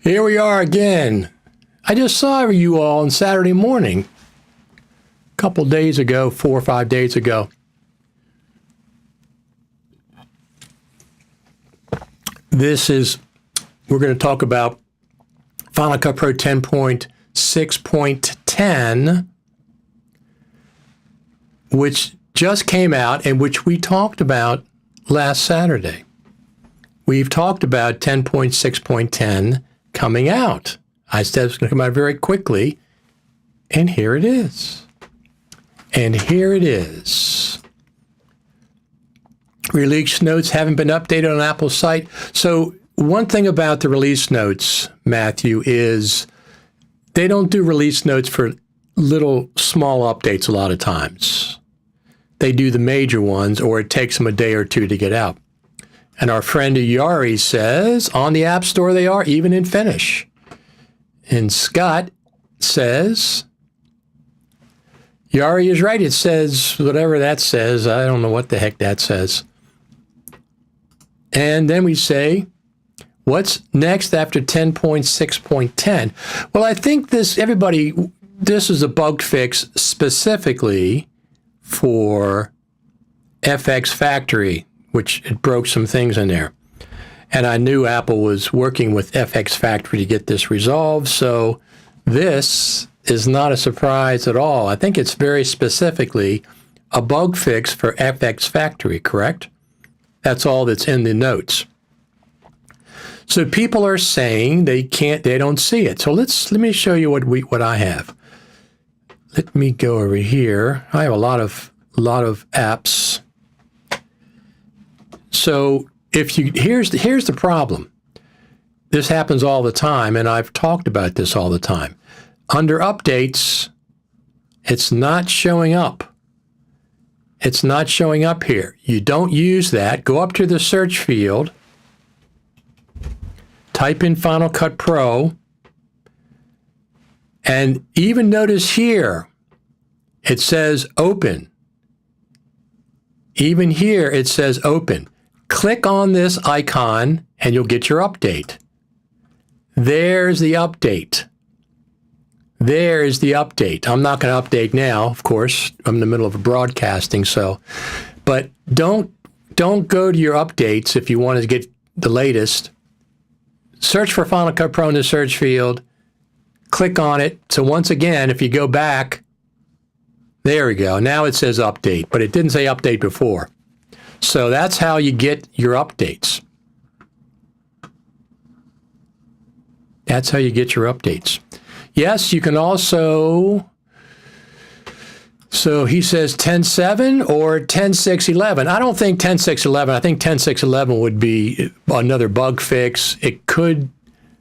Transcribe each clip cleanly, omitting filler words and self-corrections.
Here we are again. I just saw you all on Saturday morning, a couple days ago, 4 or 5 days ago. We're going to talk about Final Cut Pro 10.6.10, which just came out and which we talked about last Saturday. We've talked about 10.6.10 coming out. I said it's going to come out very quickly, and here it is. And here it is. Release notes haven't been updated on Apple's site. So one thing about the release notes, Matthew, is they don't do release notes for little small updates a lot of times. They do the major ones, or it takes them a day or two to get out. And our friend Yari says, on the App Store they are, even in Finnish. And Scott says, Yari is right. It says whatever that says. I don't know what the heck that says. And then we say, what's next after 10.6.10? Well, I think this is a bug fix specifically for FX Factory, which it broke some things in there. And I knew Apple was working with FX Factory to get this resolved, so this is not a surprise at all. I think it's very specifically a bug fix for FX Factory, correct? That's all that's in the notes. So people are saying they don't see it. So let me show you what I have. Let me go over here. I have a lot of apps. So here's the problem. This happens all the time, and I've talked about this all the time. Under updates, it's not showing up. It's not showing up here. You don't use that. Go up to the search field, type in Final Cut Pro, and even notice here, it says open. Even here, it says open. Click on this icon and you'll get your update. There's the update. There's the update. I'm not going to update now, of course. I'm in the middle of broadcasting, but don't go to your updates if you want to get the latest. Search for Final Cut Pro in the search field. Click on it. So once again, if you go back, there we go. Now it says update, but it didn't say update before. So that's how you get your updates. That's how you get your updates. Yes, you can also, so he says 10.7 or 10.6.11. I don't think 10.6.11. I think 10.6.11 would be another bug fix. It could,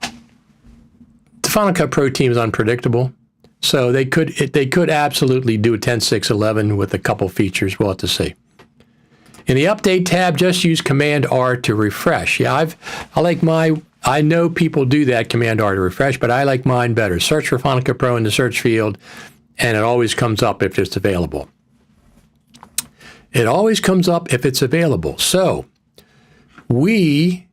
the Final Cut Pro team is unpredictable. So they could absolutely do a 10.6.11 with a couple features. We'll have to see. In the Update tab, just use Command R to refresh. Yeah, I know people do that, Command R to refresh, but I like mine better. Search for Final Cut Pro in the search field, and it always comes up if it's available. It always comes up if it's available. So we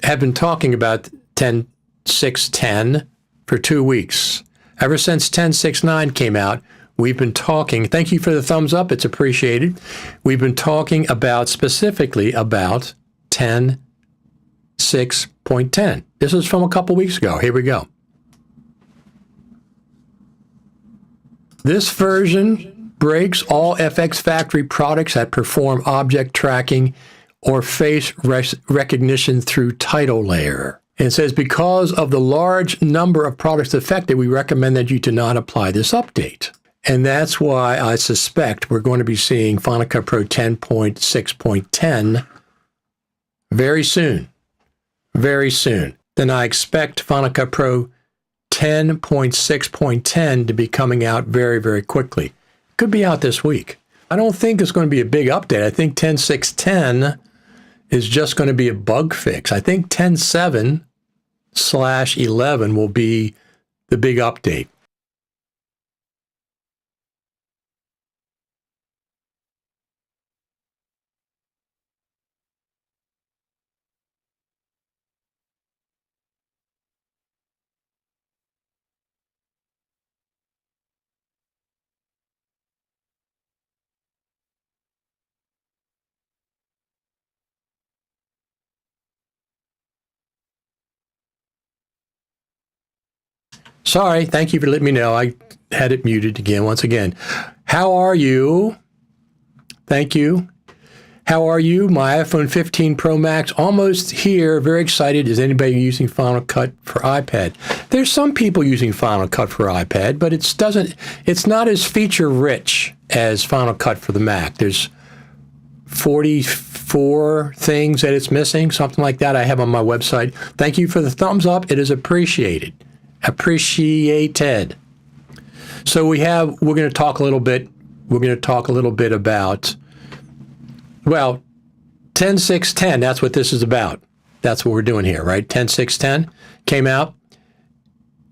have been talking about 10.6.10 for 2 weeks. Ever since 10.6.9 came out, we've been talking. Thank you for the thumbs up. It's appreciated. We've been talking specifically about 10.6.10. This is from a couple weeks ago. Here we go. This version breaks all FX Factory products that perform object tracking or face recognition through title layer. And it says, because of the large number of products affected, we recommend that you do not apply this update. And that's why I suspect we're going to be seeing Final Cut Pro 10.6.10 very soon. Very soon. Then I expect Final Cut Pro 10.6.10 to be coming out very, very quickly. Could be out this week. I don't think it's going to be a big update. I think 10.6.10 is just going to be a bug fix. I think 10.7/11 will be the big update. Sorry, thank you for letting me know. I had it muted again, once again. How are you? Thank you. How are you? My iPhone 15 Pro Max almost here. Very excited. Is anybody using Final Cut for iPad? There's some people using Final Cut for iPad, but it's not as feature rich as Final Cut for the Mac. There's 44 things that it's missing, something like that I have on my website. Thank you for the thumbs up. It is appreciated. Appreciated. So we're going to talk a little bit about, well, 10.6.10, that's what this is about. That's what we're doing here, right? 10.6.10 came out.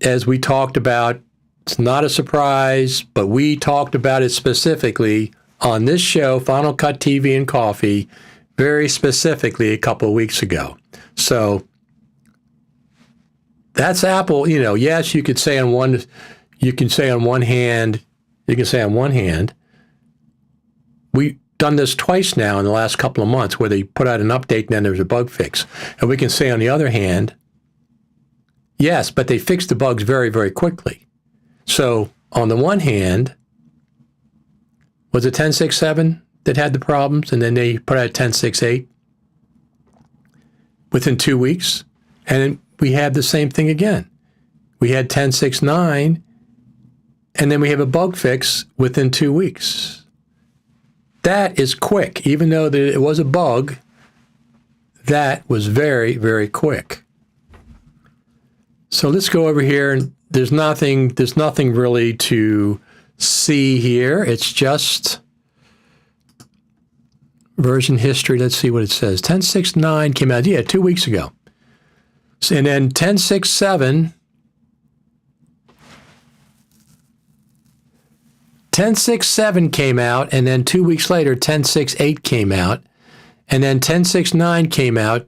As we talked about, it's not a surprise, but we talked about it specifically on this show, Final Cut TV and Coffee, very specifically a couple of weeks ago. So that's Apple. Yes, you can say on one hand, we've done this twice now in the last couple of months where they put out an update and then there's a bug fix. And we can say on the other hand, yes, but they fixed the bugs very, very quickly. So on the one hand, was it 10.6.7 that had the problems and then they put out 10.6.8 within 2 weeks? And then we had the same thing again. We had 10.6.9, and then we have a bug fix within 2 weeks. That is quick. Even though it was a bug, that was very, very quick. So let's go over here, and there's nothing really to see here. It's just version history. Let's see what it says. 10.6.9 came out, 2 weeks ago. And then 10.6.7, 10.6.7 came out, and then 2 weeks later, 10.6.8 came out, and then 10.6.9 came out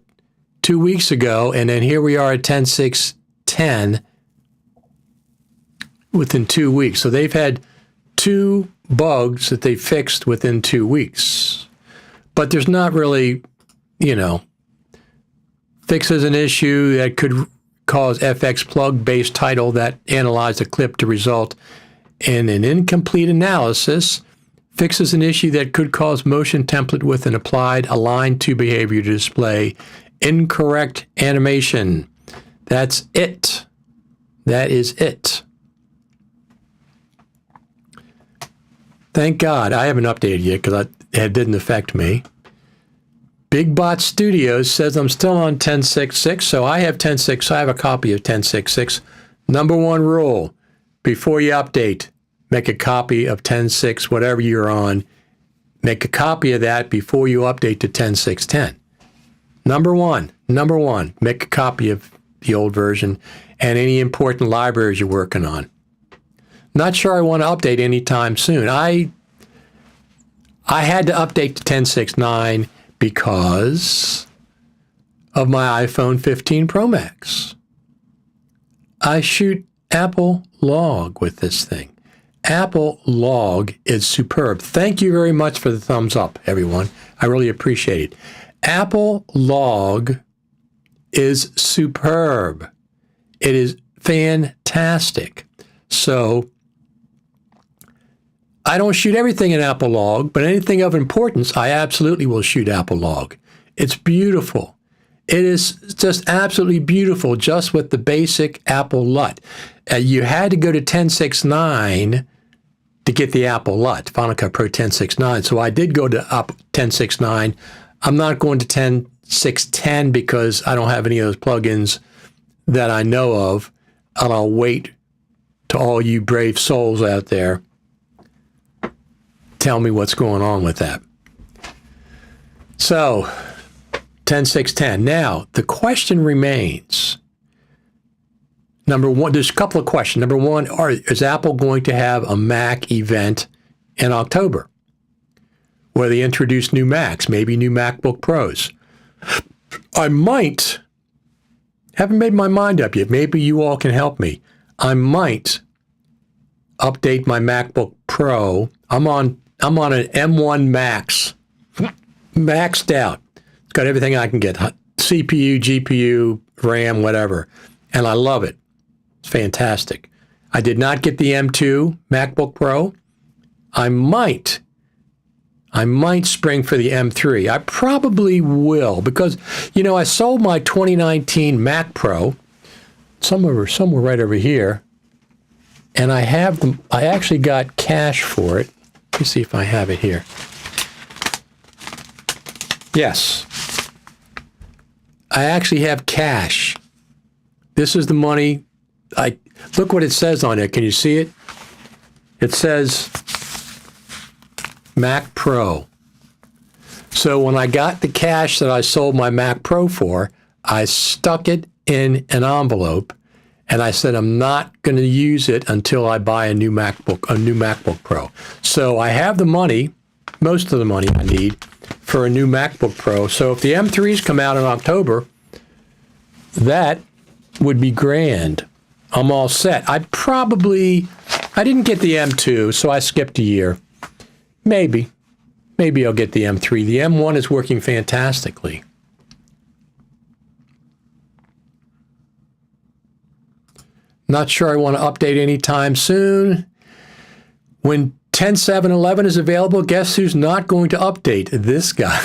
2 weeks ago, and then here we are at 10.6.10 within 2 weeks. So they've had 2 bugs that they fixed within 2 weeks. But there's not really, fixes an issue that could cause FX plug-based title that analyzed a clip to result in an incomplete analysis. Fixes an issue that could cause motion template with an applied align to behavior to display incorrect animation. That's it. That is it. Thank God. I haven't updated yet because it didn't affect me. Big Bot Studios says I'm still on 10.6.6, so I have 10.6. I have a copy of 10.6.6. Number one rule, before you update, make a copy of 10.6, whatever you're on. Make a copy of that before you update to 10.6.10. Number one, make a copy of the old version and any important libraries you're working on. Not sure I want to update anytime soon. I had to update to 10.6.9 because of my iPhone 15 Pro Max. I shoot Apple Log with this thing. Apple Log is superb. Thank you very much for the thumbs up, everyone. I really appreciate it. Apple Log is superb. It is fantastic. So I don't shoot everything in Apple Log, but anything of importance, I absolutely will shoot Apple Log. It's beautiful. It is just absolutely beautiful, just with the basic Apple LUT. You had to go to 10.6.9 to get the Apple LUT, Final Cut Pro 10.6.9. So I did go to 10.6.9. I'm not going to 10.6.10 because I don't have any of those plugins that I know of, and I'll wait to all you brave souls out there tell me what's going on with that. So 10.6.10. Now, the question remains, number one, there's a couple of questions. Number one, is Apple going to have a Mac event in October where they introduce new Macs, maybe new MacBook Pros? I might, haven't made my mind up yet. Maybe you all can help me. I might update my MacBook Pro. I'm on an M1 Max, maxed out. It's got everything I can get, CPU, GPU, RAM, whatever, and I love it. It's fantastic. I did not get the M2 MacBook Pro. I might spring for the M3. I probably will because, I sold my 2019 Mac Pro somewhere right over here, and I actually got cash for it. Let me see if I have it here. Yes. I actually have cash. This is the money. Look what it says on it. Can you see it? It says Mac Pro. So when I got the cash that I sold my Mac Pro for, I stuck it in an envelope, and I said I'm not going to use it until I buy a new MacBook Pro. So I have the money, most of the money I need for a new MacBook Pro. So if the M3s come out in October, that would be grand. I'm all set. I didn't get the M2, so I skipped a year. Maybe I'll get the M3. The M1 is working fantastically. Not sure I want to update anytime soon. When 10.7.11 is available, guess who's not going to update? This guy.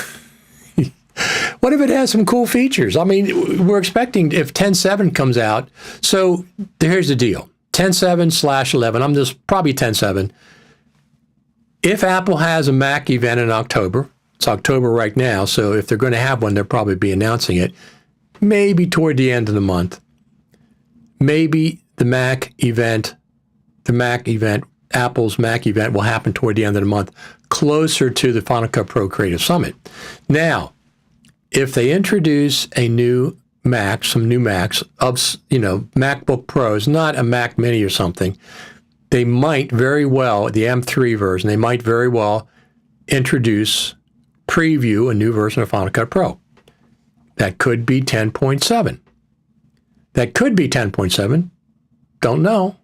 What if it has some cool features? I mean, we're expecting if 10.7 comes out. So here's the deal. 10.7/11, I'm just probably 10.7. If Apple has a Mac event in October, it's October right now, so if they're going to have one, they'll probably be announcing it maybe toward the end of the month. Maybe the Mac event, Apple's Mac event will happen toward the end of the month, closer to the Final Cut Pro Creative Summit. Now, if they introduce a new Mac, some new Macs, MacBook Pros, not a Mac Mini or something, they might very well, the M3 version, they might very well preview a new version of Final Cut Pro. That could be 10.7. That could be 10.7. Don't know.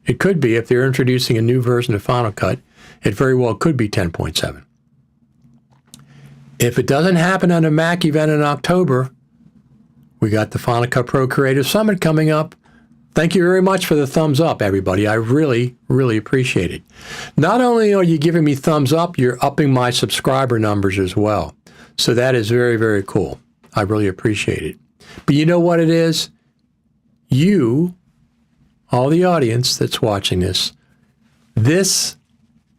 It could be if they're introducing a new version of Final Cut. It very well could be 10.7. If it doesn't happen on a Mac event in October, we got the Final Cut Pro Creative Summit coming up. Thank you very much for the thumbs up, everybody. I really, really appreciate it. Not only are you giving me thumbs up, you're upping my subscriber numbers as well. So that is very, very cool. I really appreciate it. But you know what it is? You, all the audience that's watching this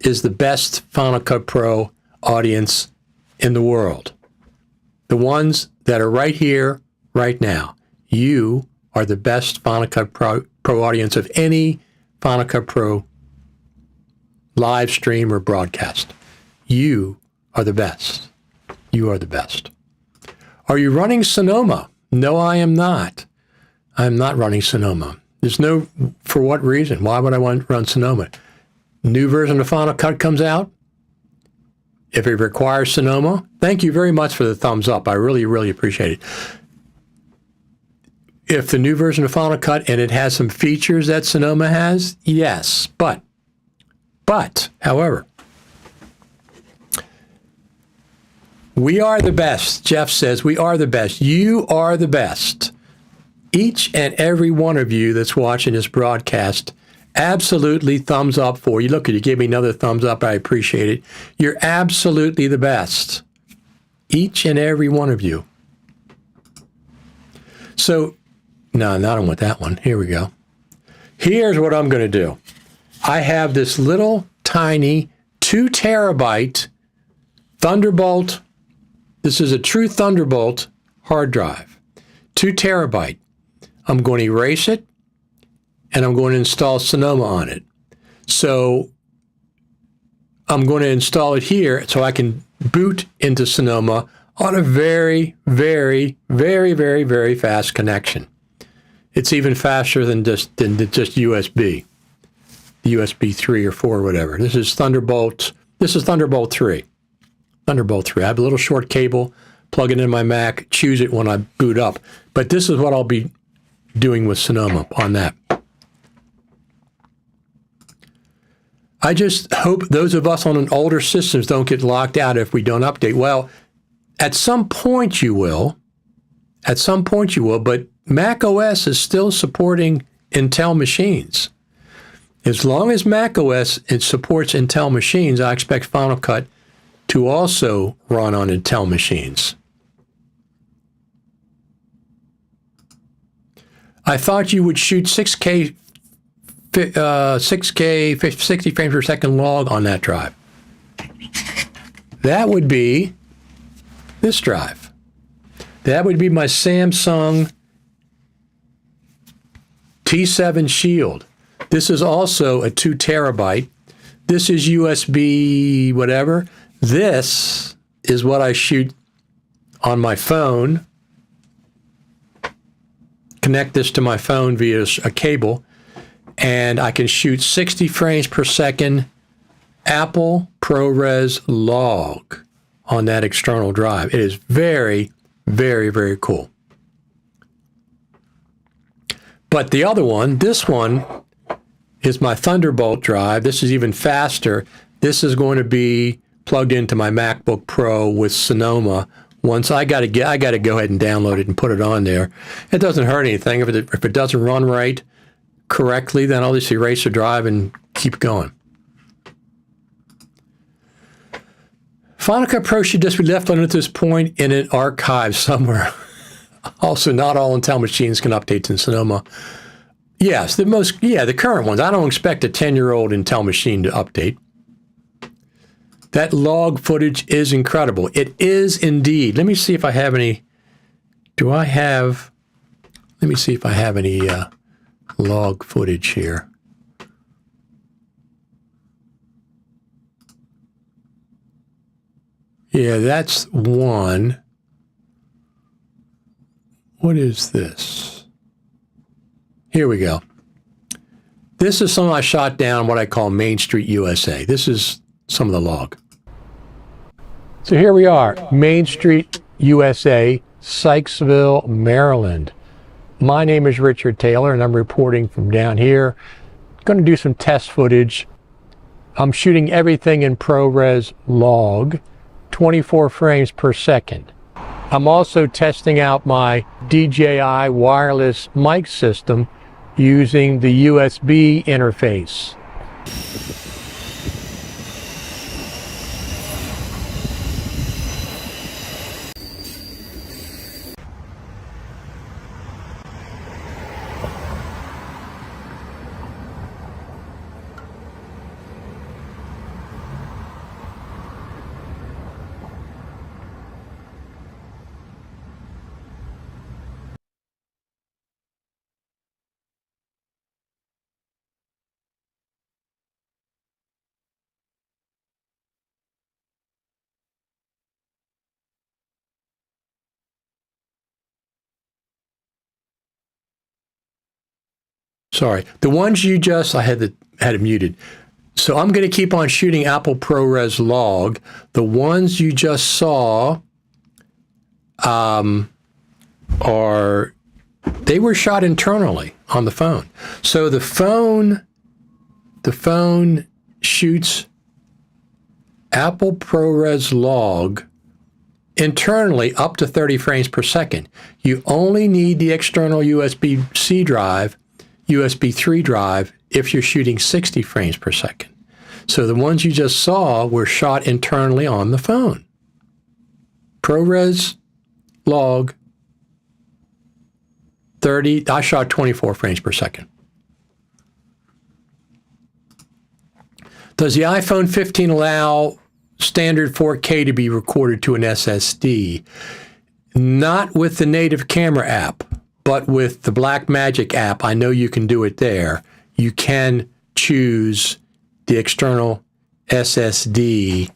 is the best Final Cut Pro audience in the world. The ones that are right here, right now. You are the best Final Cut Pro audience of any Final Cut Pro live stream or broadcast. You are the best. You are the best. Are you running Sonoma? No, I am not. I'm not running Sonoma. There's no, for what reason? Why would I want to run Sonoma? New version of Final Cut comes out. If it requires Sonoma, thank you very much for the thumbs up. I really, really appreciate it. If the new version of Final Cut and it has some features that Sonoma has, yes. But, however, we are the best. Jeff says, we are the best. You are the best. Each and every one of you that's watching this broadcast, absolutely thumbs up for you. Look, you gave me another thumbs up. I appreciate it. You're absolutely the best. Each and every one of you. So, no, I don't want that one. Here we go. Here's what I'm going to do. I have this little tiny 2 terabyte Thunderbolt. This is a true Thunderbolt hard drive. 2 terabyte. I'm going to erase it, and I'm going to install Sonoma on it. So I'm going to install it here so I can boot into Sonoma on a very, very, very, very, very fast connection. It's even faster than just USB, the USB 3 or 4 or whatever. This is Thunderbolt 3. Thunderbolt 3. I have a little short cable, plug it in my Mac, choose it when I boot up. But this is what I'll be doing with Sonoma on that. I just hope those of us on an older systems don't get locked out if we don't update. Well, at some point you will. At some point you will, but Mac OS is still supporting Intel machines. As long as Mac OS supports Intel machines, I expect Final Cut to also run on Intel machines. I thought you would shoot 6K 60 frames per second log on that drive. That would be this drive. That would be my Samsung T7 Shield. This is also a 2 terabyte. This is USB whatever. This is what I shoot on my phone. Connect this to my phone via a cable, and I can shoot 60 frames per second Apple ProRes log on that external drive. It is very, very, very cool. But the other one, this one, is my Thunderbolt drive. This is even faster. This is going to be plugged into my MacBook Pro with Sonoma. Once I got to go ahead and download it and put it on there. It doesn't hurt anything. If it doesn't run right correctly, then I'll just erase the drive and keep going. Final Cut Pro should just be left on at this point in an archive somewhere. Also, not all Intel machines can update to Sonoma. Yes, the current ones. I don't expect a 10-year-old Intel machine to update. That log footage is incredible. It is indeed. Let me see if I have any. Let me see if I have any log footage here. Yeah, that's one. What is this? Here we go. This is some I shot down what I call Main Street, USA. This is some of the log. So here we are, Main Street, USA, Sykesville, Maryland. My name is Richard Taylor, and I'm reporting from down here. Going to do some test footage. I'm shooting everything in ProRes log, 24 frames per second. I'm also testing out my DJI wireless mic system using the USB interface. Sorry. The ones you just, I had it muted. So I'm going to keep on shooting Apple ProRes log. The ones you just saw they were shot internally on the phone. So the phone shoots Apple ProRes log internally up to 30 frames per second. You only need the external USB-C drive, USB 3 drive, if you're shooting 60 frames per second. So the ones you just saw were shot internally on the phone. ProRes log 30, I shot 24 frames per second. Does the iPhone 15 allow standard 4K to be recorded to an SSD? Not with the native camera app, but with the Blackmagic app, I know you can do it there. You can choose the external SSD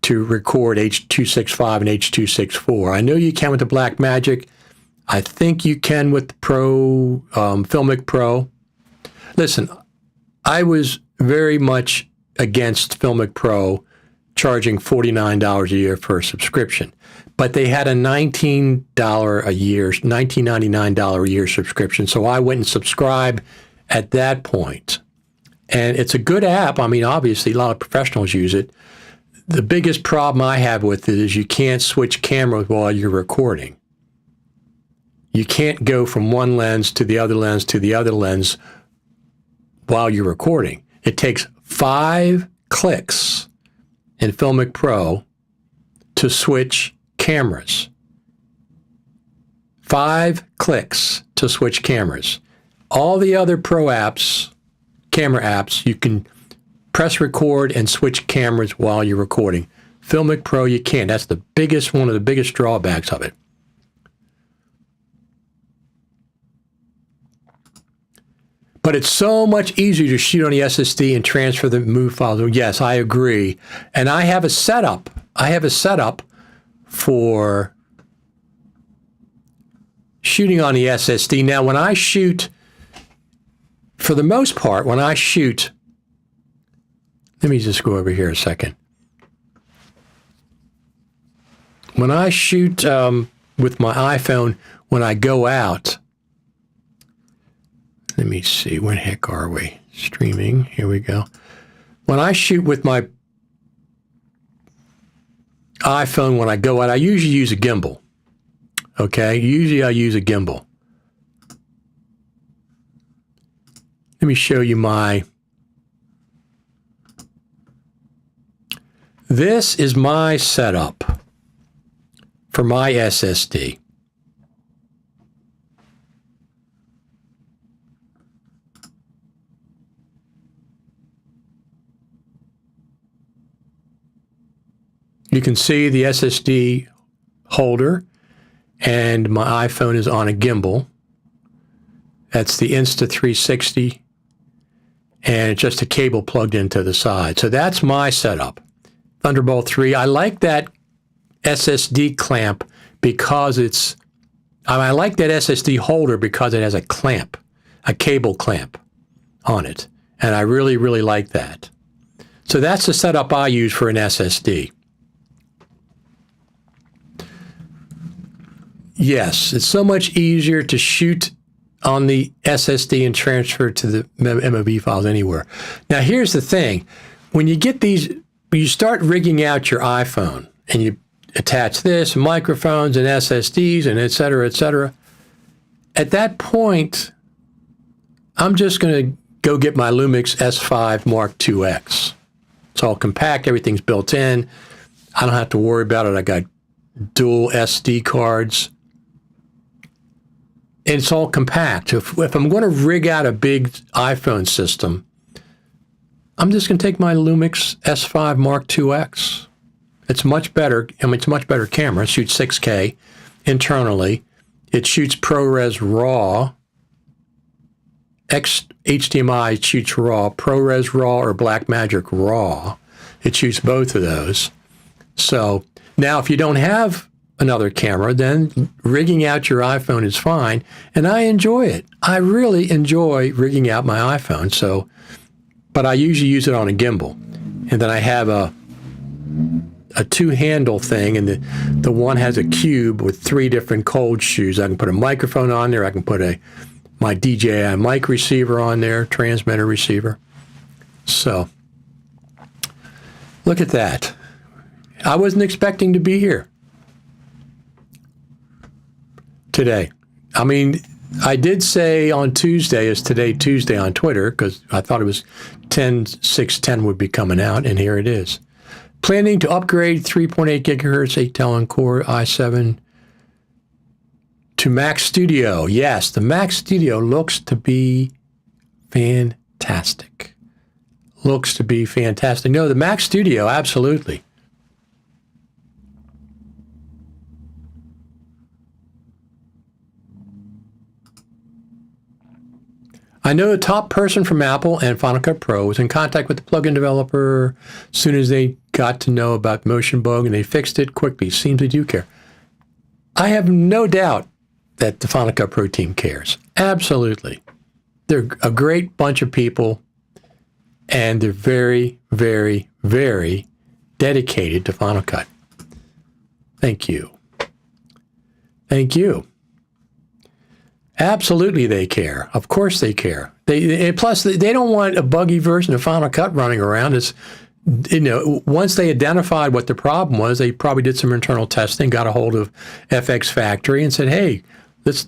to record H.265 and H.264. I know you can with the Blackmagic. I think you can with the Filmic Pro. Listen, I was very much against Filmic Pro charging $49 a year for a subscription, but they had a $19 a year, $19.99 a year subscription. So I went and subscribed at that point. And it's a good app. I mean, obviously, a lot of professionals use it. The biggest problem I have with it is you can't switch cameras while you're recording. You can't go from one lens to the other lens to the other lens while you're recording. It takes 5 clicks in Filmic Pro to switch cameras. 5 clicks to switch cameras. All the other pro apps, camera apps, you can press record and switch cameras while you're recording. Filmic Pro, you can't. That's the biggest, one of the biggest drawbacks of it. But it's so much easier to shoot on the SSD and transfer the MOV files. Yes, I agree. And I have a setup. For shooting on the SSD. Now, when I shoot, for the most part, when I shoot, let me just go over here a second. When I shoot with my iPhone, when I go out, let me see, where the heck are we? Streaming, here we go. When I shoot with my iPhone, when I go out, I usually use a gimbal. Okay, usually I use a gimbal. Let me show you this is my setup for my SSD. You can see the SSD holder, and my iPhone is on a gimbal. That's the Insta360, and it's just a cable plugged into the side. So that's my setup. Thunderbolt 3. I like that SSD clamp because I like that SSD holder because it has a clamp, a cable clamp on it. And I really, really like that. So that's the setup I use for an SSD. Yes, it's so much easier to shoot on the SSD and transfer to the MOV files anywhere. Now, here's the thing. When you get these, when you start rigging out your iPhone and you attach this, microphones and SSDs and et cetera, at that point, I'm just going to go get my Lumix S5 Mark IIX. It's all compact. Everything's built in. I don't have to worry about it. I got dual SD cards. And it's all compact. If I'm going to rig out a big iPhone system, I'm just going to take my Lumix S5 Mark IIX. It's much better. I mean, it's a much better camera. It shoots 6K internally. It shoots ProRes RAW. HDMI it shoots RAW. ProRes RAW or Blackmagic RAW. It shoots both of those. So now if you don't have another camera, then rigging out your iPhone is fine. And I enjoy it. I really enjoy rigging out my iPhone. So, but I usually use it on a gimbal. And then I have a two-handle thing, and the one has a cube with 3 different cold shoes. I can put a microphone on there. I can put my DJI mic receiver on there, transmitter receiver. So, look at that. I wasn't expecting to be here today. I mean, I did say on Tuesday, is today Tuesday on Twitter, because I thought it was 10.6.10 would be coming out, and here it is. Planning to upgrade 3.8 gigahertz 8-talon Core i7 to Mac Studio. Yes, the Mac Studio looks to be fantastic. Looks to be fantastic. No, the Mac Studio, absolutely. I know a top person from Apple and Final Cut Pro was in contact with the plugin developer as soon as they got to know about Motion Bug, and they fixed it quickly. Seems they do care. I have no doubt that the Final Cut Pro team cares. Absolutely. They're a great bunch of people, and they're very, very, very dedicated to Final Cut. Thank you. Thank you. Absolutely, they care. Of course, they care. Plus, they don't want a buggy version of Final Cut running around. It's, once they identified what the problem was, they probably did some internal testing, got a hold of FX Factory, and said, "Hey, let's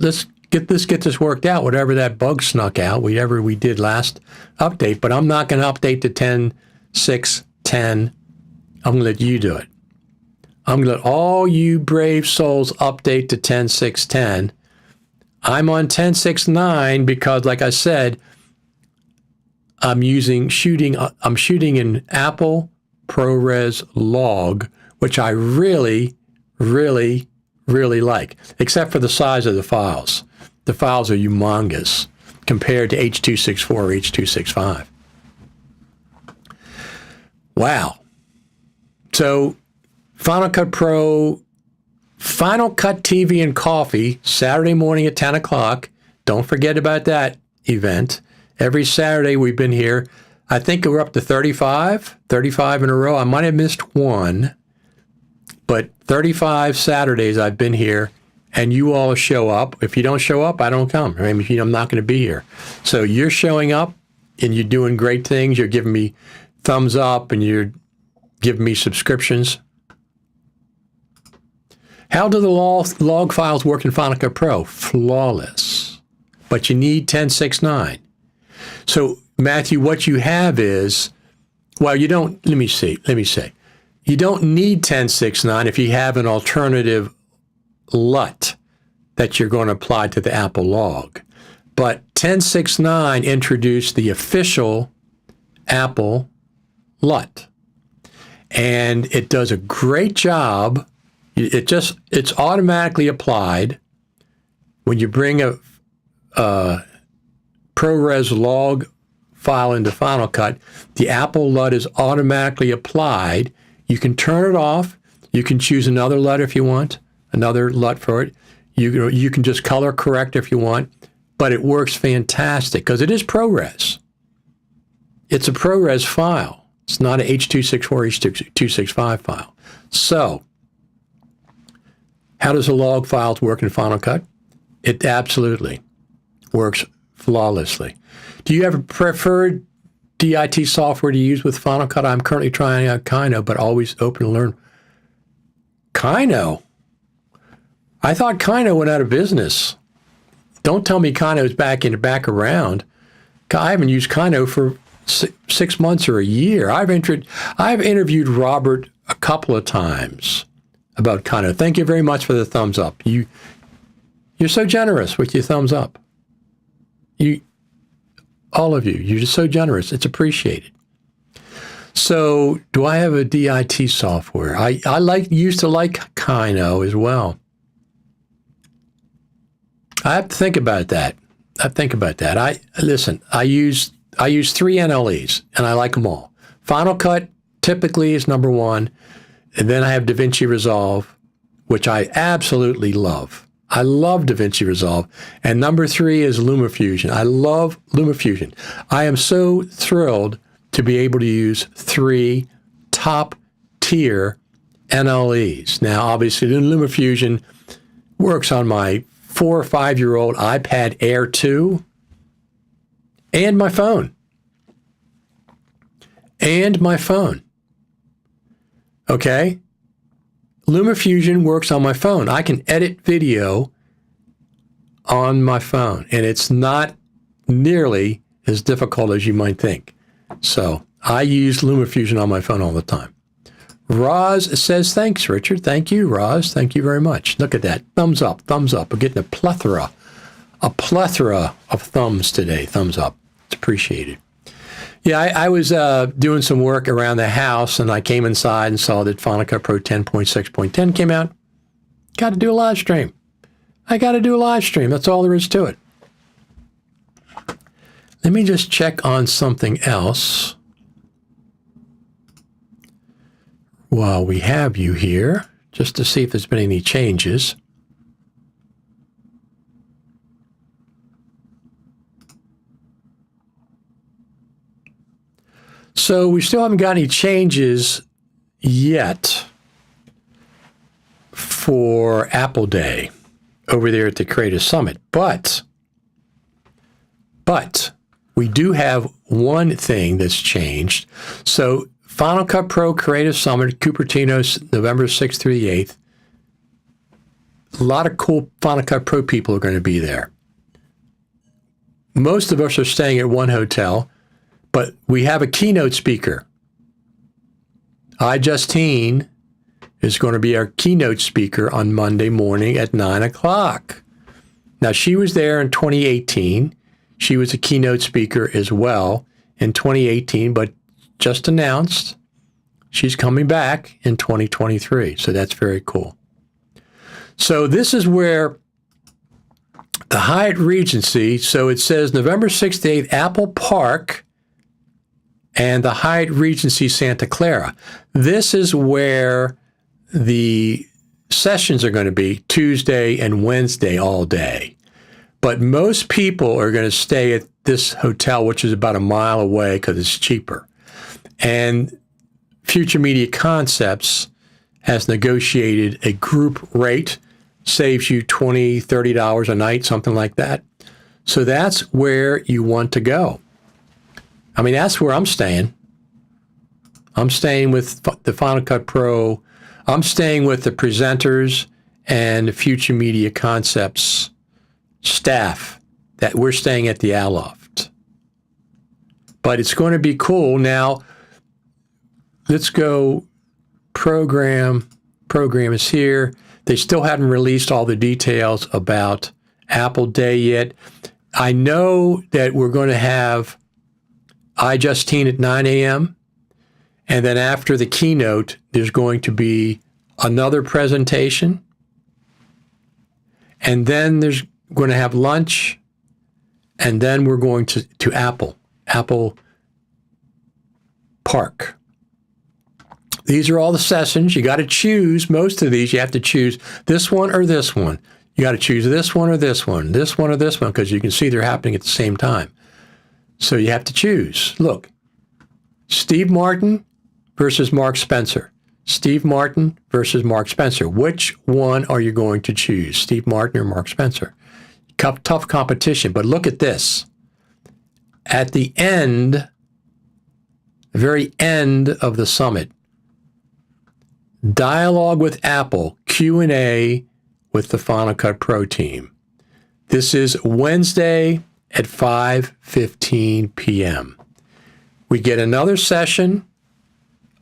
get this worked out. Whatever that bug snuck out, whatever we did last update. But I'm not going to update to 10.6.10. I'm going to let you do it. I'm going to let all you brave souls update to 10.6.10." I'm on 10.6.9 because, like I said, I'm shooting in Apple ProRes log, which I really, really, really like, except for the size of the files. The files are humongous compared to H.264 or H.265. Wow. So Final Cut Pro, Final Cut TV and Coffee, Saturday morning at 10 o'clock. Don't forget about that event. Every Saturday we've been here. I think we're up to 35 in a row. I might have missed one, but 35 Saturdays I've been here, and you all show up. If you don't show up, I don't come. I mean, I'm not going to be here. So you're showing up, and you're doing great things. You're giving me thumbs up, and you're giving me subscriptions. How do the log files work in Final Cut Pro? Flawless. But you need 10.6.9. So, Matthew, what you have is, well, you don't, let me say, you don't need 10.6.9 if you have an alternative LUT that you're going to apply to the Apple log. But 10.6.9 introduced the official Apple LUT. And it does a great job. It's automatically applied when you bring a ProRes log file into Final Cut. The Apple LUT is automatically applied. You can turn it off. You can choose another LUT if you want, another LUT for it. You can just color correct if you want, but it works fantastic because it is ProRes. It's a ProRes file. It's not an H.264, H.265 file. So, how does the log files work in Final Cut? It absolutely works flawlessly. Do you have a preferred DIT software to use with Final Cut? I'm currently trying out Kino, but always open to learn. Kino? I thought Kino went out of business. Don't tell me Kino's back around. I haven't used Kino for 6 months or a year. I've interviewed Robert a couple of times about Kino. Thank you very much for the thumbs up. You're so generous with your thumbs up. All of you, you're just so generous. It's appreciated. So, do I have a DIT software? I used to like Kino as well. I have to think about that. Listen, I use 3 NLEs, and I like them all. Final Cut typically is number 1, and then I have DaVinci Resolve, which I absolutely love. I love DaVinci Resolve. And number 3 is LumaFusion. I love LumaFusion. I am so thrilled to be able to use 3 top-tier NLEs. Now, obviously, the LumaFusion works on my 4 or 5-year-old iPad Air 2 and my phone. Okay? LumaFusion works on my phone. I can edit video on my phone, and it's not nearly as difficult as you might think. So I use LumaFusion on my phone all the time. Roz says, thanks, Richard. Thank you, Roz. Thank you very much. Look at that. Thumbs up, thumbs up. We're getting a plethora of thumbs today. Thumbs up. It's appreciated. Yeah, I was doing some work around the house, and I came inside and saw that Final Cut Pro 10.6.10 came out. Got to do a live stream. I got to do a live stream. That's all there is to it. Let me just check on something else while we have you here, just to see if there's been any changes. So we still haven't got any changes yet for Apple Day over there at the Creative Summit. But we do have one thing that's changed. So Final Cut Pro Creative Summit, Cupertino, November 6th through the 8th. A lot of cool Final Cut Pro people are going to be there. Most of us are staying at one hotel. But we have a keynote speaker. Justine is going to be our keynote speaker on Monday morning at 9 o'clock. Now, she was there in 2018. She was a keynote speaker as well in 2018, but just announced she's coming back in 2023. So that's very cool. So this is where the Hyatt Regency, so it says November 6th to 8th, Apple Park, and the Hyatt Regency Santa Clara. This is where the sessions are going to be Tuesday and Wednesday all day. But most people are going to stay at this hotel, which is about a mile away because it's cheaper. And Future Media Concepts has negotiated a group rate, saves you $20, $30 a night, something like that. So that's where you want to go. I mean, that's where I'm staying. I'm staying with the Final Cut Pro. I'm staying with the presenters and the Future Media Concepts staff that we're staying at the Aloft. But it's going to be cool. Now, let's go program. Program is here. They still haven't released all the details about Apple Day yet. I know that we're going to have Justine at 9 a.m. And then after the keynote, there's going to be another presentation. And then there's going to have lunch. And then we're going to Apple Park. These are all the sessions. You got to choose. Most of these, you have to choose this one or this one. You got to choose this one or this one, this one or this one, because you can see they're happening at the same time. So you have to choose. Look, Steve Martin versus Mark Spencer. Steve Martin versus Mark Spencer. Which one are you going to choose, Steve Martin or Mark Spencer? Tough competition, but look at this. At the end, very end of the summit, dialogue with Apple, Q&A with the Final Cut Pro team. This is Wednesday at 5:15 p.m. We get another session,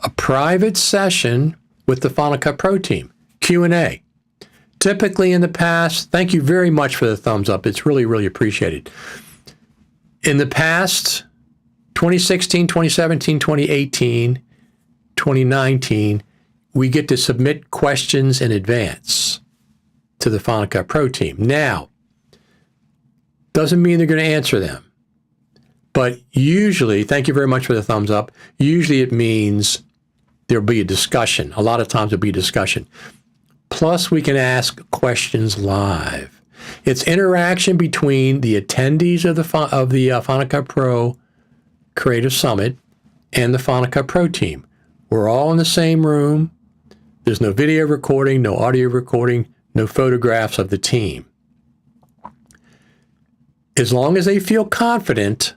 a private session with the Final Cut Pro team, Q&A. Typically in the past, thank you very much for the thumbs up. It's really, really appreciated. In the past, 2016, 2017, 2018, 2019, we get to submit questions in advance to the Final Cut Pro team. Now, doesn't mean they're going to answer them. But usually, thank you very much for the thumbs up, usually it means there'll be a discussion. A lot of times there'll be a discussion. Plus, we can ask questions live. It's interaction between the attendees of the Final Cut Pro Creative Summit and the Final Cut Pro team. We're all in the same room. There's no video recording, no audio recording, no photographs of the team. As long as they feel confident,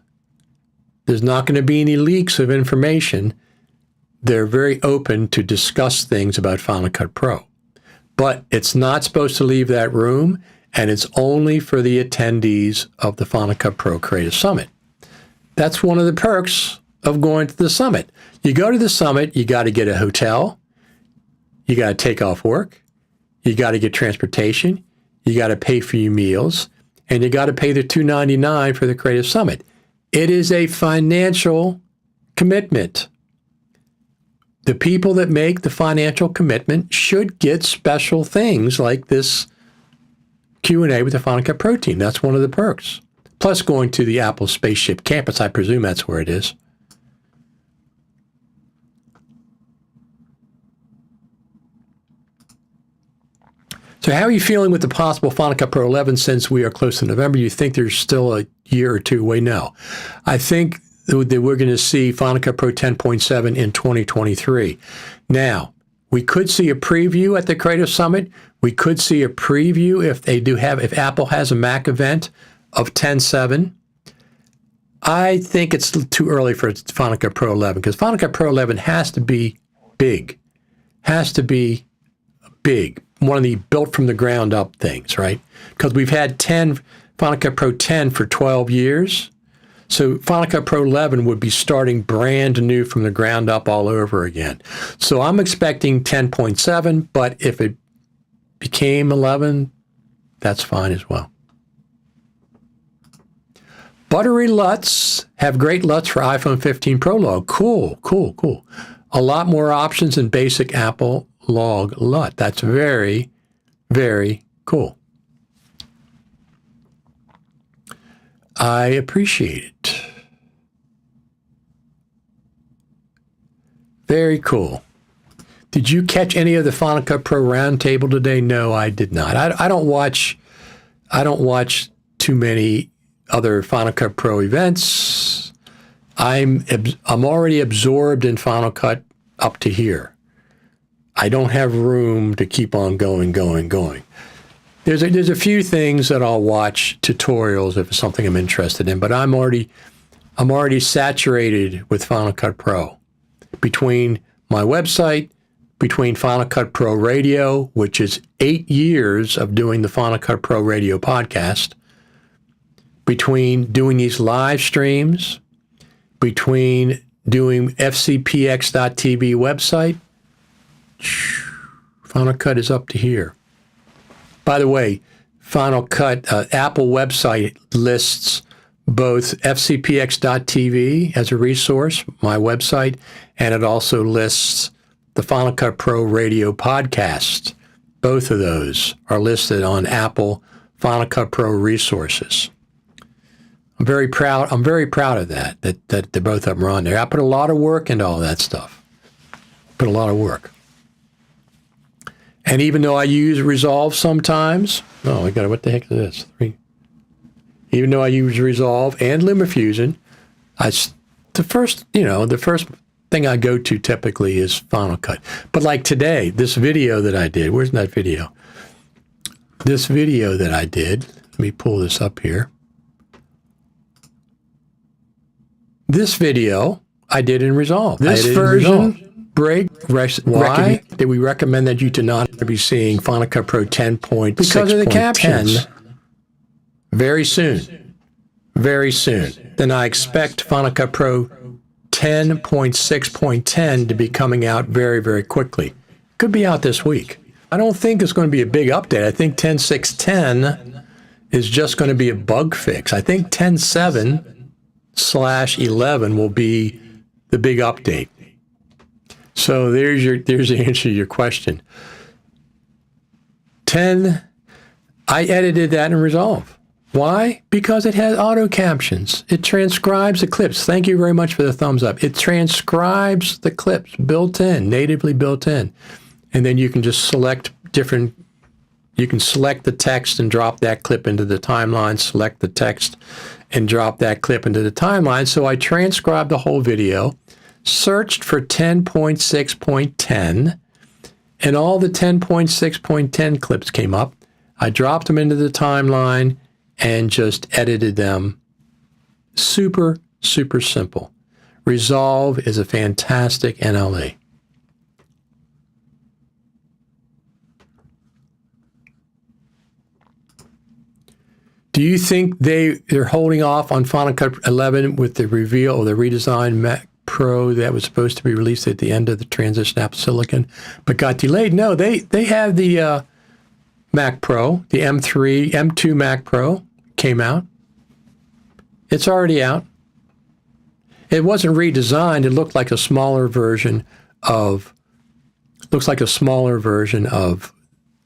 there's not going to be any leaks of information. They're very open to discuss things about Final Cut Pro. But it's not supposed to leave that room, and it's only for the attendees of the Final Cut Pro Creative Summit. That's one of the perks of going to the summit. You go to the summit, you got to get a hotel, you got to take off work, you got to get transportation, you got to pay for your meals, and you got to pay the $299 for the Creative Summit. It is a financial commitment. The people that make the financial commitment should get special things like this Q&A with the Final Cut Pro team. That's one of the perks. Plus going to the Apple Spaceship campus. I presume that's where it is. So how are you feeling with the possible Final Cut Pro 11 since we are close to November? You think there's still a year or two away? No. I think that we're going to see Final Cut Pro 10.7 in 2023. Now, we could see a preview at the Creative Summit. We could see a preview if Apple has a Mac event of 10.7. I think it's too early for Final Cut Pro 11 because Final Cut Pro 11 has to be big. Has to be big. One of the built from the ground up things, right? Because we've had Final Cut Pro 10 for 12 years. So Final Cut Pro 11 would be starting brand new from the ground up all over again. So I'm expecting 10.7, but if it became 11, that's fine as well. Buttery LUTs have great LUTs for iPhone 15 Pro Log. Cool, cool, cool. A lot more options than basic Apple Log LUT. That's very, very cool. I appreciate it. Very cool. Did you catch any of the Final Cut Pro Roundtable today? No, I did not. I don't watch too many other Final Cut Pro events. I'm already absorbed in Final Cut up to here. I don't have room to keep on going. There's a few things that I'll watch tutorials if it's something I'm interested in, but I'm already saturated with Final Cut Pro. Between my website, between Final Cut Pro Radio, which is 8 years of doing the Final Cut Pro Radio podcast, between doing these live streams, between doing FCPX.TV website, Final Cut is up to here. By the way, Final Cut Apple website lists both FCPX.TV as a resource, my website, and it also lists the Final Cut Pro Radio podcast. Both of those are listed on Apple Final Cut Pro resources. I'm very proud of that the both of them are on there. I put a lot of work into all that stuff. Put a lot of work. And even though I use Resolve sometimes, what the heck is this? 3. Even though I use Resolve and LumaFusion, the first thing I go to typically is Final Cut. But like today, this video that I did, where's that video? This video that I did, let me pull this up here. This video I did in Resolve. This version break. Why did we recommend that you do not be seeing Final Cut Pro 10.6? Because of the captions. Very soon. Very soon. Then I expect Final Cut Pro 10.6.10 to be coming out very, very quickly. Could be out this week. I don't think it's going to be a big update. I think 10.6.10 is just going to be a bug fix. I think 10.7/11 will be the big update. So there's the answer to your question. 10, I edited that in Resolve. Why? Because it has auto captions. It transcribes the clips. Thank you very much for the thumbs up. It transcribes the clips natively built in. And then you can just select different, you can select the text and drop that clip into the timeline, select the text and drop that clip into the timeline. So I transcribed the whole video, searched for 10.6.10, and all the 10.6.10 clips came up. I dropped them into the timeline and just edited them. Super, super simple. Resolve is a fantastic NLE. Do you think they're holding off on Final Cut 11 with the reveal of the redesigned Mac Pro that was supposed to be released at the end of the transition Apple Silicon, but got delayed? No, they have the Mac Pro, the M2 Mac Pro came out. It's already out. It wasn't redesigned. It looked like a smaller version of the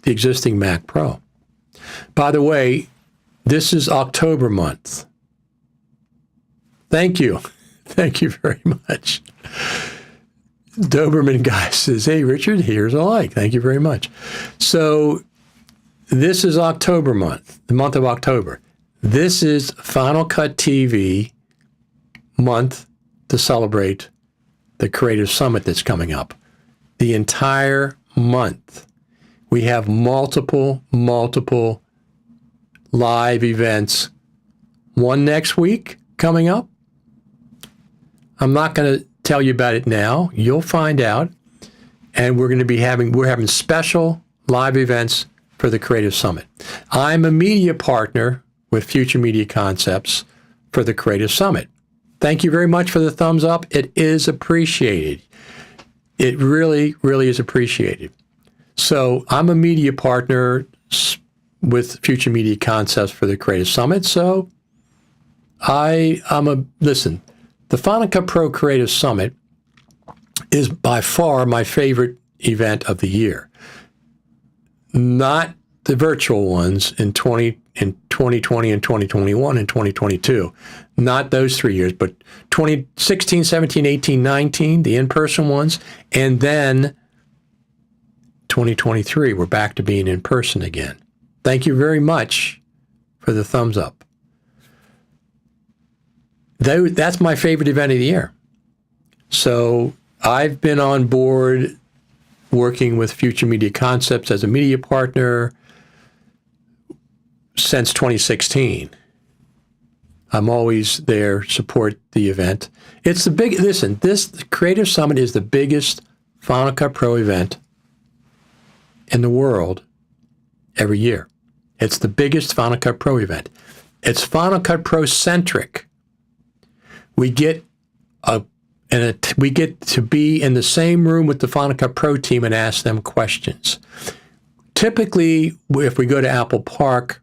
existing Mac Pro. By the way, this is October month. Thank you. Thank you very much. Doberman guy says, hey, Richard, here's a like. Thank you very much. So this is October month, the month of October. This is Final Cut TV month to celebrate the Creative Summit that's coming up. The entire month. We have multiple live events. One next week coming up. I'm not going to tell you about it now. You'll find out. And we're having special live events for the Creative Summit. I'm a media partner with Future Media Concepts for the Creative Summit. Thank you very much for the thumbs up. It is appreciated. It really, really is appreciated. So I'm a media partner with Future Media Concepts for the Creative Summit. So listen, the Final Cut Pro Creative Summit is by far my favorite event of the year. Not the virtual ones in 2020 and 2021 and 2022. Not those 3 years, but 2016, 17, 18, 19, the in-person ones, and then 2023, we're back to being in person again. Thank you very much for the thumbs up. That's my favorite event of the year. So I've been on board working with Future Media Concepts as a media partner since 2016. I'm always there, support the event. It's the this Creative Summit is the biggest Final Cut Pro event in the world every year. It's the biggest Final Cut Pro event. It's Final Cut Pro centric. We get to be in the same room with the Final Cut Pro team and ask them questions. Typically, if we go to Apple Park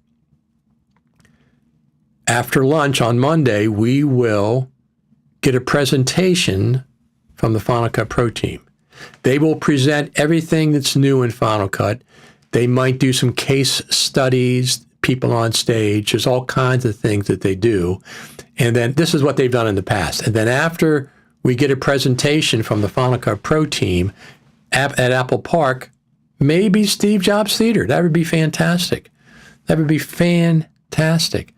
after lunch on Monday, we will get a presentation from the Final Cut Pro team. They will present everything that's new in Final Cut. They might do some case studies, people on stage. There's all kinds of things that they do. And then this is what they've done in the past. And then after we get a presentation from the Final Cut Pro team at Apple Park, maybe Steve Jobs Theater. That would be fantastic. That would be fantastic.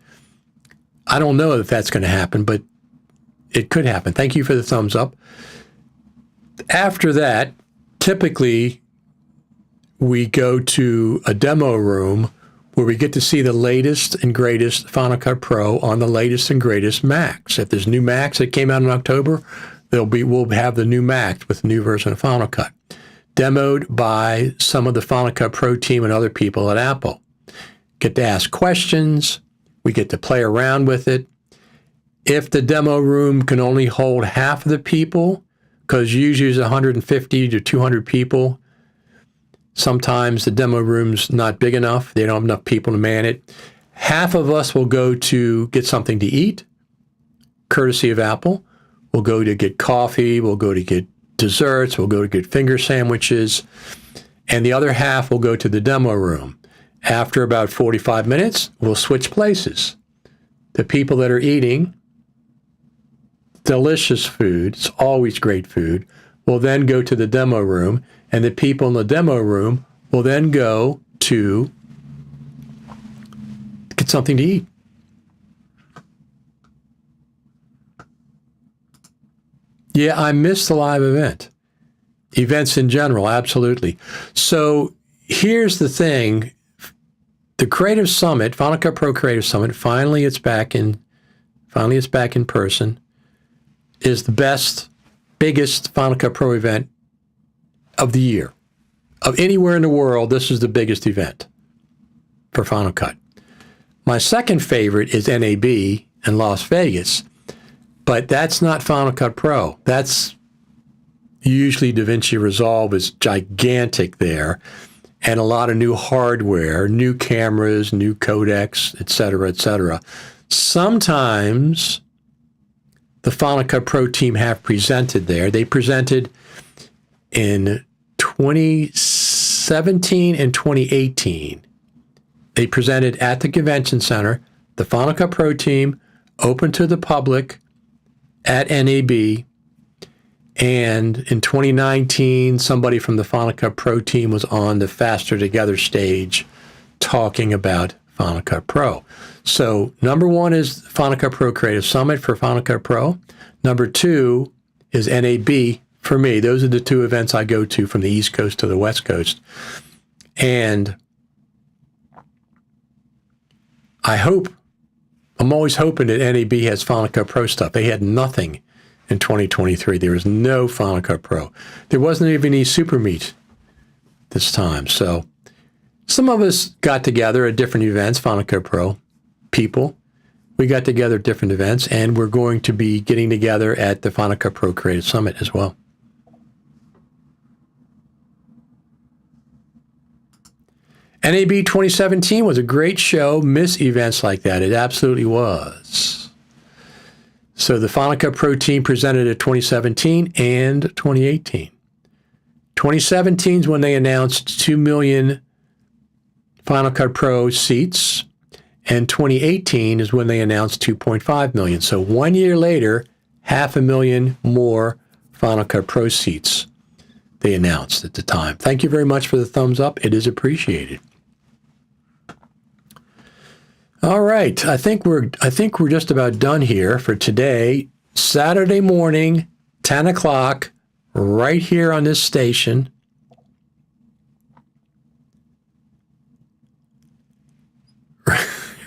I don't know if that's going to happen, but it could happen. Thank you for the thumbs up. After that, typically we go to a demo room where we get to see the latest and greatest Final Cut Pro on the latest and greatest Macs. If there's new Macs that came out in October, we'll have the new Mac with the new version of Final Cut, demoed by some of the Final Cut Pro team and other people at Apple. Get to ask questions. We get to play around with it. If the demo room can only hold half of the people, because usually it's 150 to 200 people, sometimes the demo room's not big enough. They don't have enough people to man it. Half of us will go to get something to eat, courtesy of Apple. We'll go to get coffee. We'll go to get desserts. We'll go to get finger sandwiches. And the other half will go to the demo room. After about 45 minutes, we'll switch places. The people that are eating delicious food, it's always great food, will then go to the demo room, and the people in the demo room will then go to get something to eat. Yeah, I missed the live event. Events in general, absolutely. So here's the thing. The Creative Summit, Final Cut Pro Creative Summit, finally it's back in person, is the best, biggest Final Cut Pro event of the year. Of anywhere in the world, this is the biggest event for Final Cut. My second favorite is NAB in Las Vegas, but that's not Final Cut Pro. That's usually DaVinci Resolve is gigantic there, and a lot of new hardware, new cameras, new codecs, et cetera, et cetera. Sometimes the Final Cut Pro team have presented there. They presented in 2017 and 2018. They presented at the convention center, the Final Cut Pro team, open to the public at NAB. And in 2019, somebody from the Final Cut Pro team was on the Faster Together stage talking about Final Cut Pro. So number one is Final Cut Pro Creative Summit for Final Cut Pro. Number two is NAB for me. Those are the two events I go to from the East Coast to the West Coast. And I'm always hoping that NAB has Final Cut Pro stuff. They had nothing in 2023. There was no Final Cut Pro. There wasn't even any Super Meet this time. So some of us got together at different events, Final Cut Pro people. We got together at different events, and we're going to be getting together at the Final Cut Pro Creative Summit as well. NAB 2017 was a great show. Miss events like that. It absolutely was. So the Final Cut Pro team presented at 2017 and 2018. 2017 is when they announced 2 million Final Cut Pro seats, and 2018 is when they announced 2.5 million. So 1 year later, 500,000 more Final Cut Pro seats they announced at the time. Thank you very much for the thumbs up. It is appreciated. All right, I think we're just about done here for today. Saturday morning, 10 o'clock, right here on this station.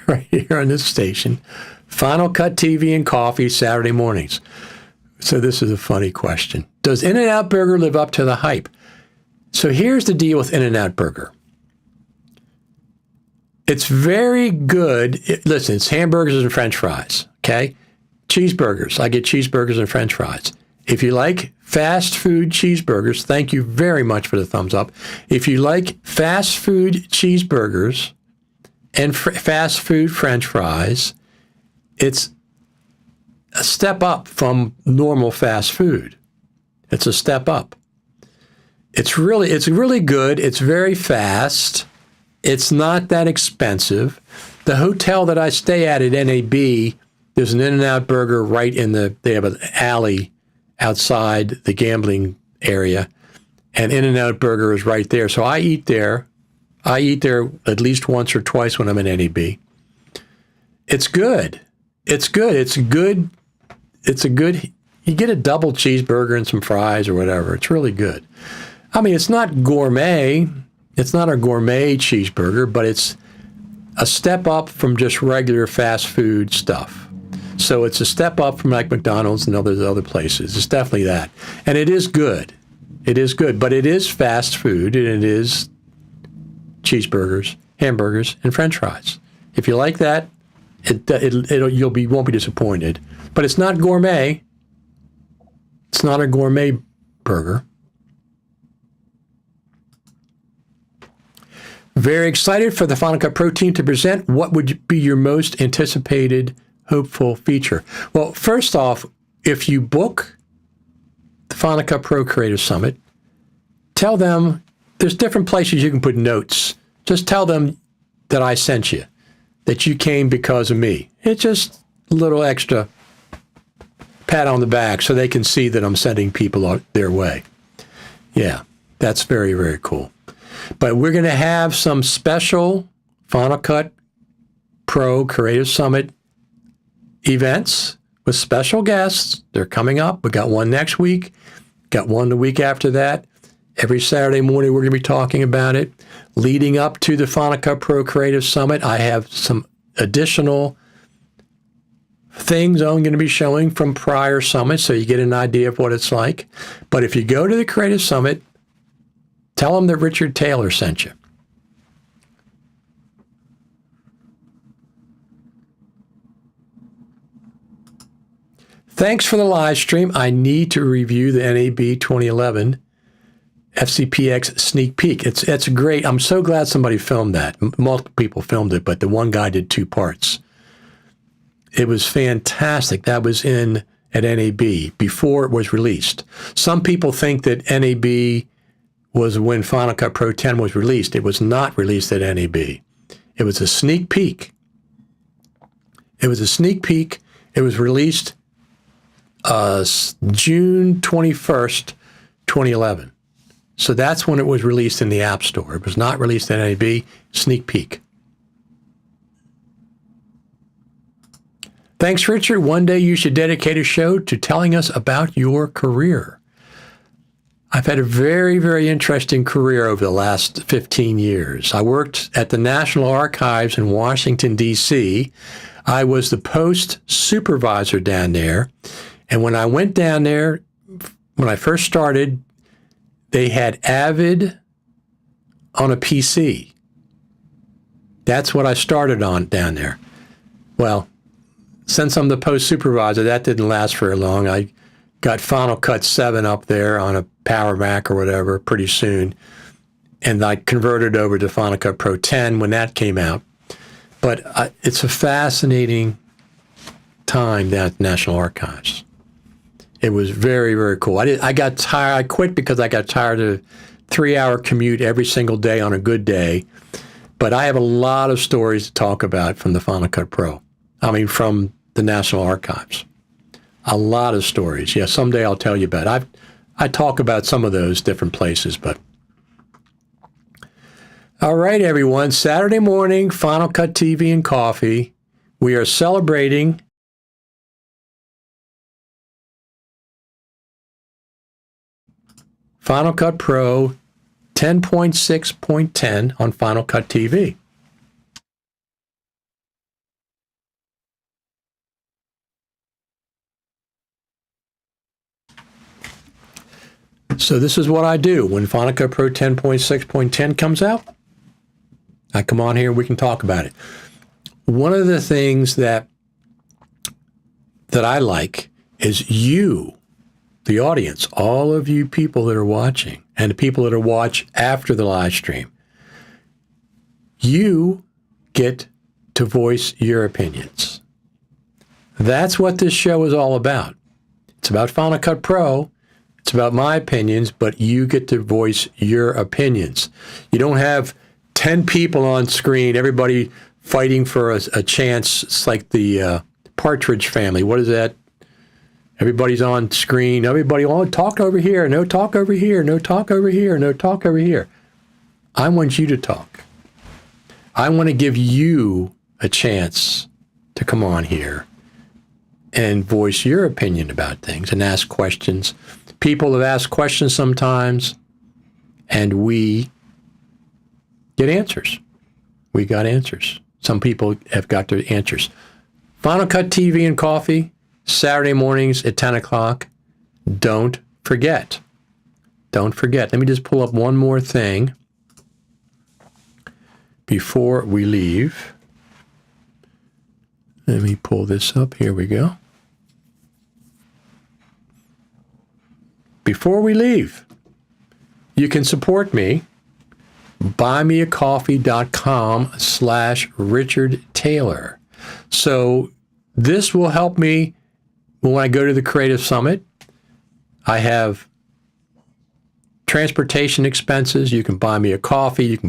Right here on this station. Final Cut TV and Coffee, Saturday mornings. So this is a funny question. Does In-N-Out Burger live up to the hype? So here's the deal with In-N-Out Burger. It's very good. Listen, it's hamburgers and French fries, okay? Cheeseburgers. I get cheeseburgers and French fries. If you like fast food cheeseburgers, thank you very much for the thumbs up. If you like fast food cheeseburgers and fast food French fries, it's a step up from normal fast food. It's a step up. It's really good. It's very fast. It's not that expensive. The hotel that I stay at NAB, there's an In-N-Out Burger right they have an alley outside the gambling area, and In-N-Out Burger is right there. So I eat there. I eat there at least once or twice when I'm in NAB. It's good. It's good. You get a double cheeseburger and some fries or whatever. It's really good. I mean, it's not gourmet. It's not a gourmet cheeseburger, but it's a step up from just regular fast food stuff. So it's a step up from like McDonald's and other places. It's definitely that. And it is good. It is good, but it is fast food, and it is cheeseburgers, hamburgers, and French fries. If you like that, you won't be disappointed. But it's not gourmet. It's not a gourmet burger. Very excited for the Final Cut Pro team to present. What would be your most anticipated, hopeful feature? Well, first off, if you book the Final Cut Pro Creative Summit, tell them there's different places you can put notes. Just tell them that I sent you, that you came because of me. It's just a little extra pat on the back so they can see that I'm sending people their way. Yeah, that's very, very cool. But we're going to have some special Final Cut Pro Creative Summit events with special guests. They're coming up. We got one next week, got one the week after that. Every Saturday morning, we're going to be talking about it. Leading up to the Final Cut Pro Creative Summit, I have some additional things I'm going to be showing from prior summits so you get an idea of what it's like. But if you go to the Creative Summit, tell them that Richard Taylor sent you. Thanks for the live stream. I need to review the NAB 2011 FCPX sneak peek. It's great. I'm so glad somebody filmed that. Multiple people filmed it, but the one guy did 2 parts. It was fantastic. That was in at NAB before it was released. Some people think that NAB was when Final Cut Pro 10 was released. It was not released at NAB. It was a sneak peek. It was a sneak peek. It was released June 21st, 2011. So that's when it was released in the App Store. It was not released at NAB. Sneak peek. Thanks, Richard. One day you should dedicate a show to telling us about your career. I've had a very, very interesting career over the last 15 years. I worked at the National Archives in Washington, D.C. I was the post supervisor down there. And when I went down there, when I first started, they had Avid on a PC. That's what I started on down there. Well, since I'm the post supervisor, that didn't last very long. I got Final Cut 7 up there on a Power Mac or whatever pretty soon. And I converted over to Final Cut Pro 10 when that came out. But it's a fascinating time down at the National Archives. It was very, very cool. I got tired. I quit because I got tired of a 3-hour commute every single day on a good day. But I have a lot of stories to talk about from the Final Cut Pro. I mean, from the National Archives. A lot of stories. Yeah, someday I'll tell you about it. I talk about some of those different places, but. All right, everyone. Saturday morning, Final Cut TV and Coffee. We are celebrating Final Cut Pro 10.6.10 on Final Cut TV. So this is what I do when Final Cut Pro 10.6.10 comes out. I come on here and we can talk about it. One of the things that I like is you, the audience, all of you people that are watching and the people that are watch after the live stream, you get to voice your opinions. That's what this show is all about. It's about Final Cut Pro. It's about my opinions, but you get to voice your opinions. You don't have 10 people on screen, everybody fighting for a chance. It's like the Partridge Family. What is that? Everybody's on screen. Everybody, oh, talk over here. No, talk over here. No, talk over here. No, talk over here. I want you to talk. I want to give you a chance to come on here and voice your opinion about things and ask questions. People have asked questions sometimes, and we get answers. We got answers. Some people have got their answers. Final Cut TV and Coffee, Saturday mornings at 10 o'clock. Don't forget. Don't forget. Let me just pull up one more thing before we leave. Let me pull this up. Here we go. Before we leave, you can support me. buymeacoffee.com/Richard Taylor. So this will help me when I go to the Creative Summit. I have transportation expenses. You can buy me a coffee.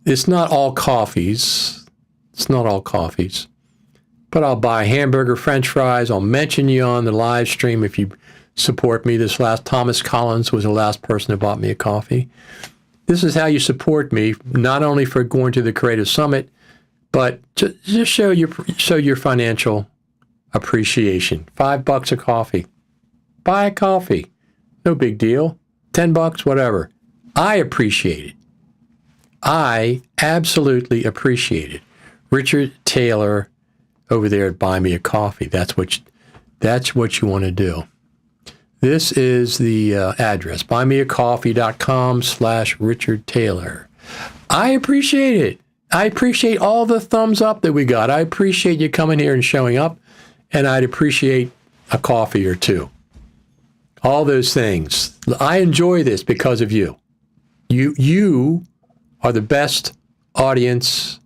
It's not all coffees. It's not all coffees. But I'll buy a hamburger, French fries. I'll mention you on the live stream if you support me. Thomas Collins was the last person who bought me a coffee. This is how you support me, not only for going to the Creative Summit, but just show your financial appreciation. $5 a coffee. Buy a coffee. No big deal. $10, whatever. I appreciate it. I absolutely appreciate it. Richard Taylor over there at Buy Me a Coffee. That's what you want to do. This is the address, buymeacoffee.com/Richard Taylor. I appreciate it. I appreciate all the thumbs up that we got. I appreciate you coming here and showing up, and I'd appreciate a coffee or two. All those things. I enjoy this because of you. You are the best audience,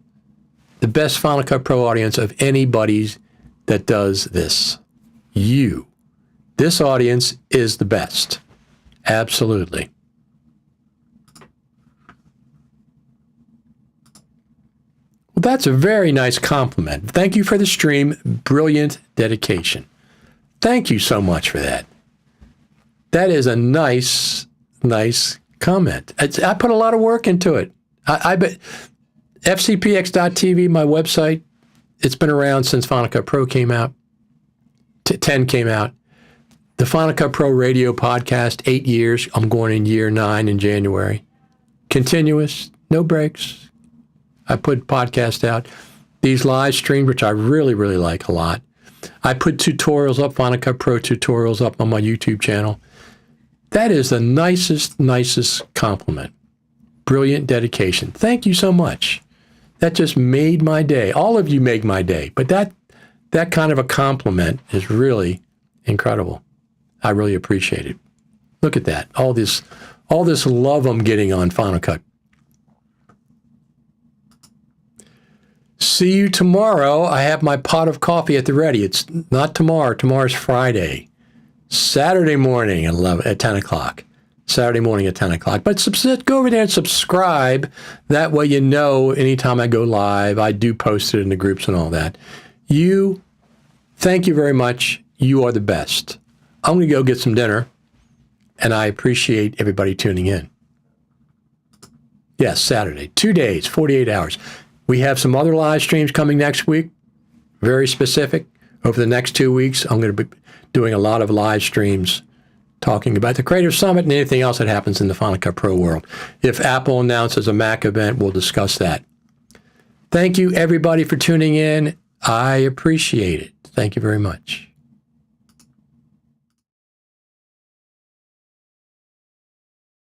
the best Final Cut Pro audience of anybody that does this. You. This audience is the best. Absolutely. Well, that's a very nice compliment. Thank you for the stream. Brilliant dedication. Thank you so much for that. That is a nice comment. I put a lot of work into it. I bet FCPX.TV, my website, it's been around since Final Cut Pro came out. 10 came out. The Final Cut Pro radio podcast, 8 years. I'm going in year 9 in January. Continuous, no breaks. I put podcasts out. These live streams, which I really, really like a lot. I put tutorials up, Final Cut Pro tutorials up on my YouTube channel. That is the nicest compliment. Brilliant dedication. Thank you so much. That just made my day. All of you make my day. But that kind of a compliment is really incredible. I really appreciate it. Look at that. All this love I'm getting on Final Cut. See you tomorrow. I have my pot of coffee at the ready. It's not tomorrow. Tomorrow's Friday. Saturday morning at 10 o'clock. Saturday morning at 10 o'clock. But go over there and subscribe. That way you know anytime I go live, I do post it in the groups and all that. Thank you very much. You are the best. I'm going to go get some dinner, and I appreciate everybody tuning in. Yes, Saturday. 2 days, 48 hours. We have some other live streams coming next week, very specific. Over the next 2 weeks, I'm going to be doing a lot of live streams talking about the Creative Summit and anything else that happens in the Final Cut Pro world. If Apple announces a Mac event, we'll discuss that. Thank you, everybody, for tuning in. I appreciate it. Thank you very much.